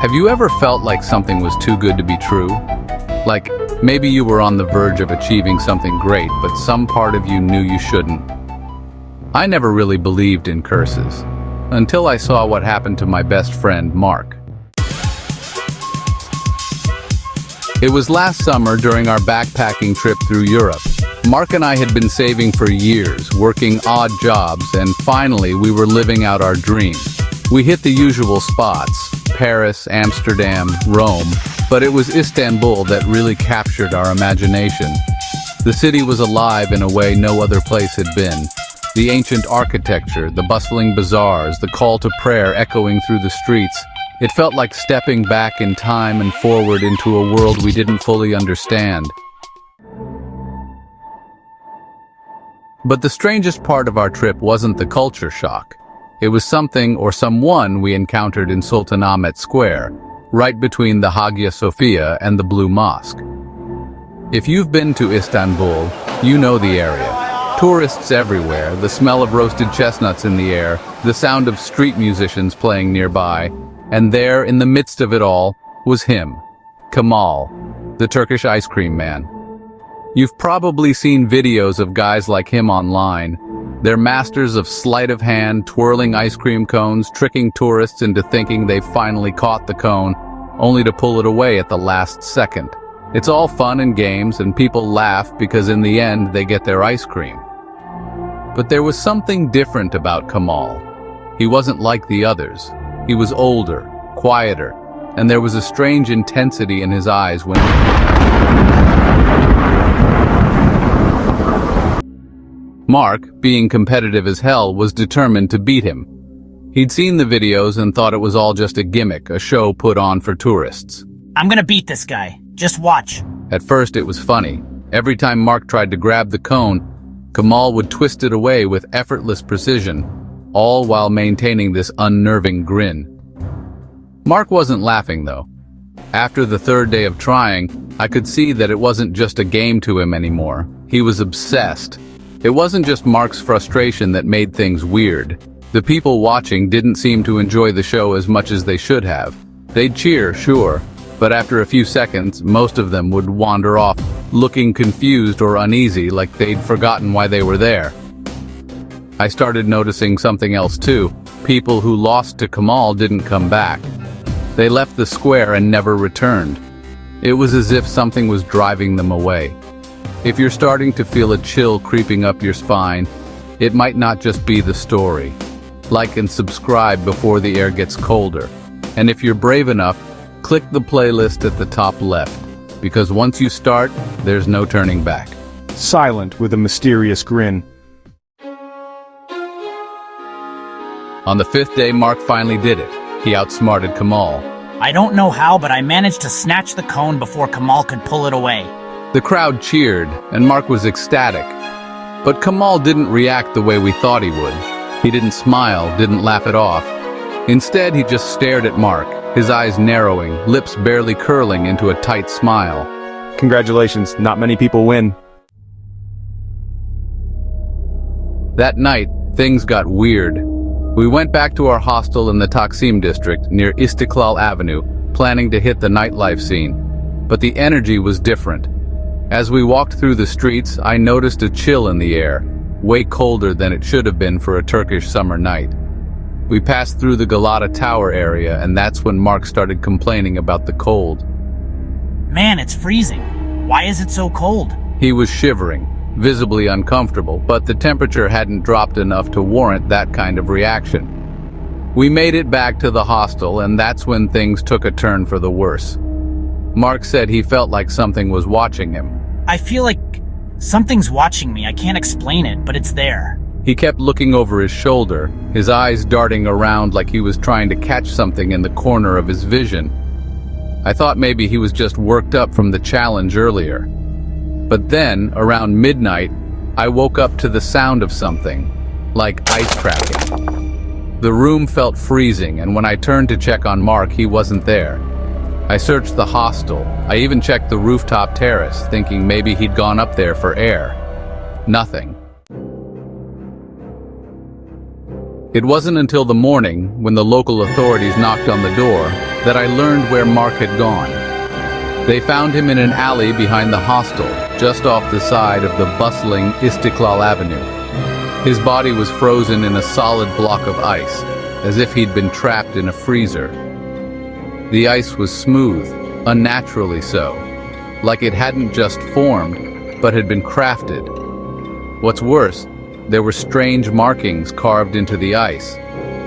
Have you ever felt like something was too good to be true? Like, maybe you were on the verge of achieving something great, but some part of you knew you shouldn't. I never really believed in curses, until I saw what happened to my best friend, Mark. It was last summer during our backpacking trip through Europe. Mark and I had been saving for years, working odd jobs, and finally we were living out our dream. We hit the usual spots, Paris, Amsterdam, Rome, but it was Istanbul that really captured our imagination. The city was alive in a way no other place had been. The ancient architecture, the bustling bazaars, the call to prayer echoing through the streets. It felt like stepping back in time and forward into a world we didn't fully understand. But the strangest part of our trip wasn't the culture shock. It was something or someone we encountered in Sultanahmet Square, right between the Hagia Sophia and the Blue Mosque. If you've been to Istanbul, you know the area. Tourists everywhere, the smell of roasted chestnuts in the air, the sound of street musicians playing nearby, and there, in the midst of it all, was him, Kemal, the Turkish ice cream man. You've probably seen videos of guys like him online. They're masters of sleight of hand, twirling ice cream cones, tricking tourists into thinking they've finally caught the cone, only to pull it away at the last second. It's all fun and games, and people laugh because in the end they get their ice cream. But there was something different about Kemal. He wasn't like the others. He was older, quieter, and there was a strange intensity in his eyes when Mark, being competitive as hell, was determined to beat him. He'd seen the videos and thought it was all just a gimmick, a show put on for tourists. I'm gonna beat this guy. Just watch. At first it was funny. Every time Mark tried to grab the cone, Kemal would twist it away with effortless precision, all while maintaining this unnerving grin. Mark wasn't laughing though. After the third day of trying, I could see that it wasn't just a game to him anymore. He was obsessed. It wasn't just Mark's frustration that made things weird. The people watching didn't seem to enjoy the show as much as they should have. They'd cheer, sure, but after a few seconds, most of them would wander off, looking confused or uneasy, like they'd forgotten why they were there. I started noticing something else too. People who lost to Kemal didn't come back. They left the square and never returned. It was as if something was driving them away. If you're starting to feel a chill creeping up your spine, it might not just be the story. Like and subscribe before the air gets colder. And if you're brave enough, click the playlist at the top left, because once you start, there's no turning back. Silent with a mysterious grin. On the fifth day, Mark finally did it. He outsmarted Kemal. I don't know how, but I managed to snatch the cone before Kemal could pull it away. The crowd cheered, and Mark was ecstatic. But Kemal didn't react the way we thought he would. He didn't smile, didn't laugh it off. Instead, he just stared at Mark, his eyes narrowing, lips barely curling into a tight smile. Congratulations, not many people win. That night, things got weird. We went back to our hostel in the Taksim district near Istiklal Avenue, planning to hit the nightlife scene. But the energy was different. As we walked through the streets, I noticed a chill in the air, way colder than it should have been for a Turkish summer night. We passed through the Galata Tower area, and that's when Mark started complaining about the cold. Man, it's freezing. Why is it so cold? He was shivering, visibly uncomfortable, but the temperature hadn't dropped enough to warrant that kind of reaction. We made it back to the hostel, and that's when things took a turn for the worse. Mark said he felt like something was watching him. I feel like something's watching me. I can't explain it, but it's there. He kept looking over his shoulder, his eyes darting around like he was trying to catch something in the corner of his vision. I thought maybe he was just worked up from the challenge earlier. But then, around midnight, I woke up to the sound of something, like ice cracking. The room felt freezing, and when I turned to check on Mark, he wasn't there. I searched the hostel. I even checked the rooftop terrace, thinking maybe he'd gone up there for air. Nothing. It wasn't until the morning, when the local authorities knocked on the door, that I learned where Mark had gone. They found him in an alley behind the hostel, just off the side of the bustling Istiklal Avenue. His body was frozen in a solid block of ice, as if he'd been trapped in a freezer. The ice was smooth, unnaturally so, like it hadn't just formed, but had been crafted. What's worse, there were strange markings carved into the ice,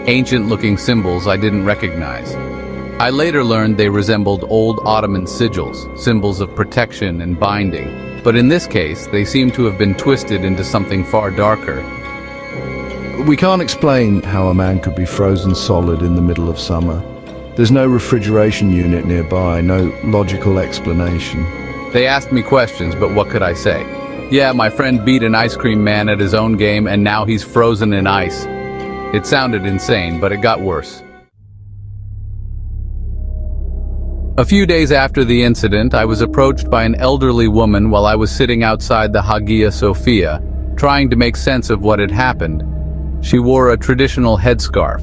ancient-looking symbols I didn't recognize. I later learned they resembled old Ottoman sigils, symbols of protection and binding, but in this case, they seemed to have been twisted into something far darker. We can't explain how a man could be frozen solid in the middle of summer. There's no refrigeration unit nearby, no logical explanation. They asked me questions, but what could I say? Yeah, my friend beat an ice cream man at his own game and now he's frozen in ice. It sounded insane, but it got worse. A few days after the incident, I was approached by an elderly woman while I was sitting outside the Hagia Sophia, trying to make sense of what had happened. She wore a traditional headscarf,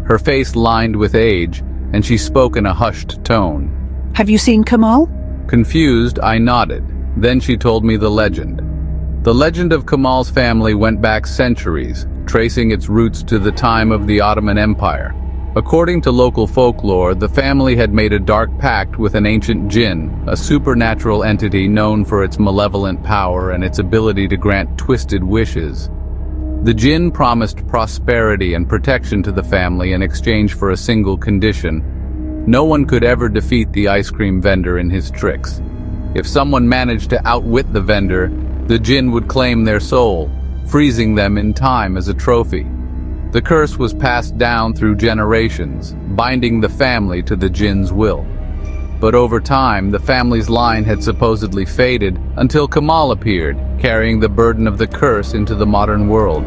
her face lined with age, and she spoke in a hushed tone. Have you seen Kemal? Confused, I nodded. Then she told me the legend. The legend of Kemal's family went back centuries, tracing its roots to the time of the Ottoman Empire. According to local folklore, the family had made a dark pact with an ancient djinn, a supernatural entity known for its malevolent power and its ability to grant twisted wishes. The djinn promised prosperity and protection to the family in exchange for a single condition. No one could ever defeat the ice cream vendor in his tricks. If someone managed to outwit the vendor, the djinn would claim their soul, freezing them in time as a trophy. The curse was passed down through generations, binding the family to the djinn's will. But over time, the family's line had supposedly faded until Kemal appeared, carrying the burden of the curse into the modern world.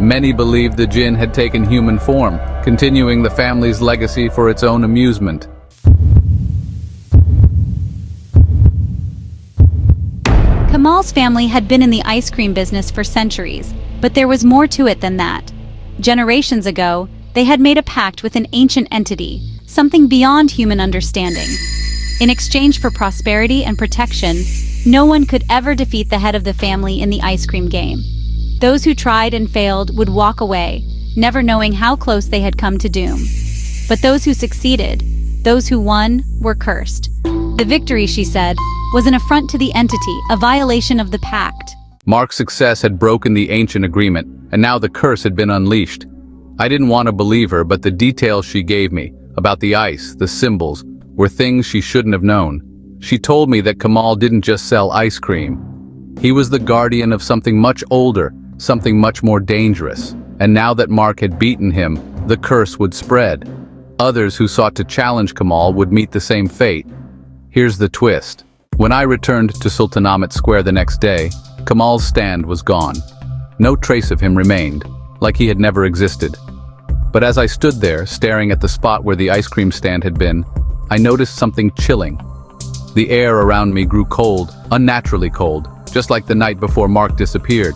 Many believed the djinn had taken human form, continuing the family's legacy for its own amusement. Kemal's family had been in the ice cream business for centuries, but there was more to it than that. Generations ago, they had made a pact with an ancient entity, something beyond human understanding. In exchange for prosperity and protection, no one could ever defeat the head of the family in the ice cream game. Those who tried and failed would walk away, never knowing how close they had come to doom. But those who succeeded, those who won, were cursed. The victory, she said, was an affront to the entity, a violation of the pact. Mark's success had broken the ancient agreement, and now the curse had been unleashed. I didn't want to believe her, but the details she gave me, about the ice, the symbols, were things she shouldn't have known. She told me that Kemal didn't just sell ice cream. He was the guardian of something much older, something much more dangerous. And now that Mark had beaten him, the curse would spread. Others who sought to challenge Kemal would meet the same fate. Here's the twist. When I returned to Sultanahmet Square the next day, Kemal's stand was gone. No trace of him remained, like he had never existed. But as I stood there, staring at the spot where the ice cream stand had been, I noticed something chilling. The air around me grew cold, unnaturally cold, just like the night before Mark disappeared.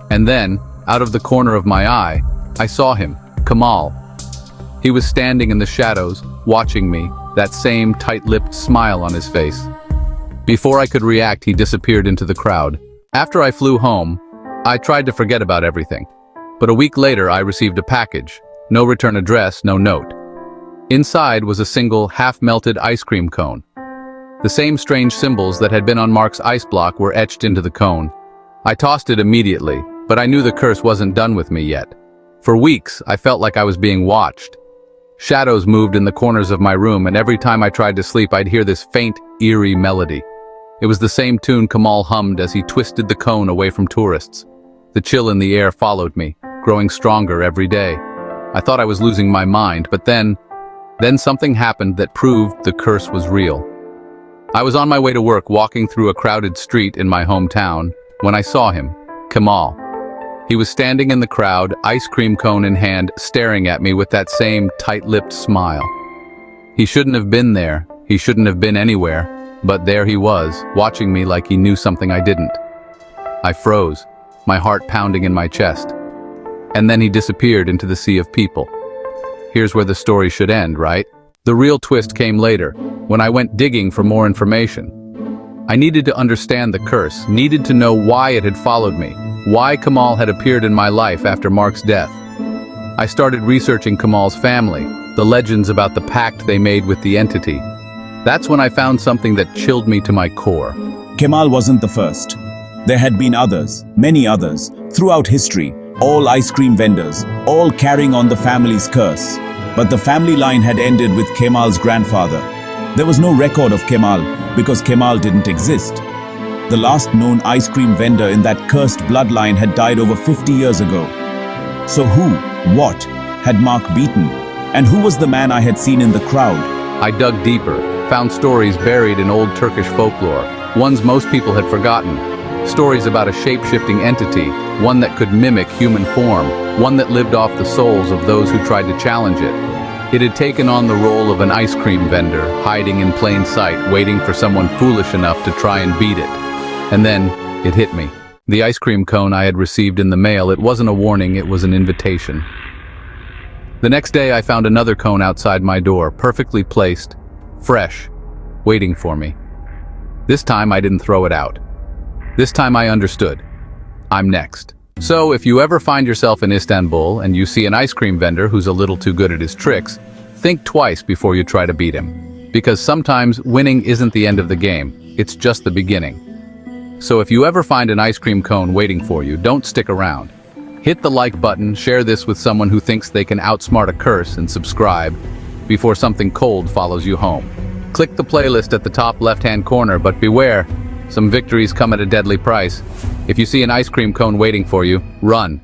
And then, out of the corner of my eye, I saw him, Kemal. He was standing in the shadows, watching me, that same tight-lipped smile on his face. Before I could react, he disappeared into the crowd. After I flew home, I tried to forget about everything. But a week later, I received a package. No return address, no note. Inside was a single, half-melted ice cream cone. The same strange symbols that had been on Mark's ice block were etched into the cone. I tossed it immediately, but I knew the curse wasn't done with me yet. For weeks, I felt like I was being watched. Shadows moved in the corners of my room, and every time I tried to sleep, I'd hear this faint, eerie melody. It was the same tune Kemal hummed as he twisted the cone away from tourists. The chill in the air followed me, growing stronger every day. I thought I was losing my mind, but then something happened that proved the curse was real. I was on my way to work, walking through a crowded street in my hometown, when I saw him, Kemal. He was standing in the crowd, ice cream cone in hand, staring at me with that same tight-lipped smile. He shouldn't have been there, he shouldn't have been anywhere, but there he was, watching me like he knew something I didn't. I froze, my heart pounding in my chest. And then he disappeared into the sea of people. Here's where the story should end, right? The real twist came later, when I went digging for more information. I needed to understand the curse, needed to know why it had followed me, why Kemal had appeared in my life after Mark's death. I started researching Kemal's family, the legends about the pact they made with the entity. That's when I found something that chilled me to my core. Kemal wasn't the first. There had been others, many others, throughout history, all ice cream vendors, all carrying on the family's curse. But the family line had ended with Kemal's grandfather. There was no record of Kemal because Kemal didn't exist. The last known ice cream vendor in that cursed bloodline had died over 50 years ago. So who, what, had Mark beaten? And who was the man I had seen in the crowd? I dug deeper, found stories buried in old Turkish folklore, ones most people had forgotten. Stories about a shape-shifting entity, one that could mimic human form, one that lived off the souls of those who tried to challenge it. It had taken on the role of an ice cream vendor, hiding in plain sight, waiting for someone foolish enough to try and beat it. And then, it hit me. The ice cream cone I had received in the mail, it wasn't a warning, it was an invitation. The next day I found another cone outside my door, perfectly placed, fresh, waiting for me. This time I didn't throw it out. This time I understood. I'm next. So if you ever find yourself in Istanbul and you see an ice cream vendor who's a little too good at his tricks, think twice before you try to beat him. Because sometimes winning isn't the end of the game, it's just the beginning. So if you ever find an ice cream cone waiting for you, don't stick around. Hit the like button, share this with someone who thinks they can outsmart a curse, and subscribe before something cold follows you home. Click the playlist at the top left-hand corner, but beware, some victories come at a deadly price. If you see an ice cream cone waiting for you, run.